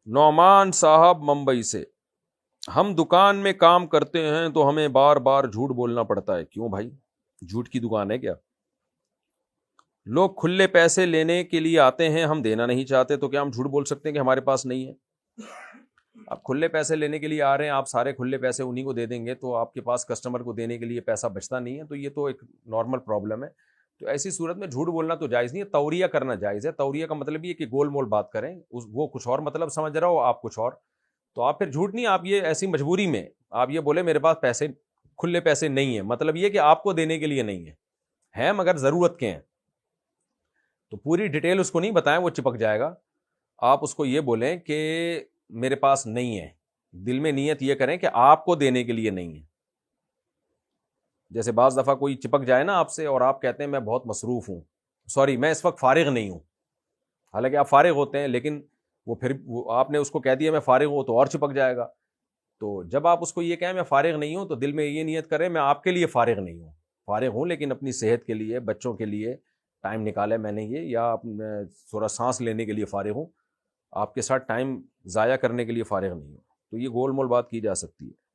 نعمان صاحب ممبئی سے، ہم دکان میں کام کرتے ہیں تو ہمیں بار بار جھوٹ بولنا پڑتا ہے، کیوں بھائی؟ جھوٹ کی دکان ہے کیا؟ لوگ کھلے پیسے لینے کے لیے آتے ہیں، ہم دینا نہیں چاہتے، تو کیا ہم جھوٹ بول سکتے ہیں کہ ہمارے پاس نہیں ہے؟ آپ کھلے پیسے لینے کے لیے آ رہے ہیں، آپ سارے کھلے پیسے انہیں کو دے دیں گے تو آپ کے پاس کسٹمر کو دینے کے لیے پیسہ بچتا نہیں ہے، تو یہ تو ایک نارمل پرابلم ہے۔ تو ایسی صورت میں جھوٹ بولنا تو جائز نہیں ہے، توریہ کرنا جائز ہے۔ توریہ کا مطلب یہ کہ گول مول بات کریں، وہ کچھ اور مطلب سمجھ رہا ہو، آپ کچھ اور، تو آپ پھر جھوٹ نہیں، آپ یہ ایسی مجبوری میں آپ یہ بولے میرے پاس پیسے، کھلے پیسے نہیں ہیں، مطلب یہ کہ آپ کو دینے کے لیے نہیں ہے مگر ضرورت کے ہیں، تو پوری ڈیٹیل اس کو نہیں بتائیں، وہ چپک جائے گا۔ آپ اس کو یہ بولیں کہ میرے پاس نہیں ہے، دل میں نیت یہ کریں کہ آپ کو دینے کے لیے نہیں ہے۔ جیسے بعض دفعہ کوئی چپک جائے نا آپ سے اور آپ کہتے ہیں میں بہت مصروف ہوں، سوری میں اس وقت فارغ نہیں ہوں، حالانکہ آپ فارغ ہوتے ہیں، لیکن وہ آپ نے اس کو کہہ دیا میں فارغ ہوں تو اور چپک جائے گا۔ تو جب آپ اس کو یہ کہیں میں فارغ نہیں ہوں، تو دل میں یہ نیت کریں میں آپ کے لیے فارغ نہیں ہوں، فارغ ہوں لیکن اپنی صحت کے لیے، بچوں کے لیے ٹائم نکالے میں نے یہ، یا تھوڑا سانس لینے کے لیے فارغ ہوں، آپ کے ساتھ ٹائم ضائع کرنے کے لیے فارغ نہیں ہوں۔ تو یہ گول مول بات کی جا سکتی ہے۔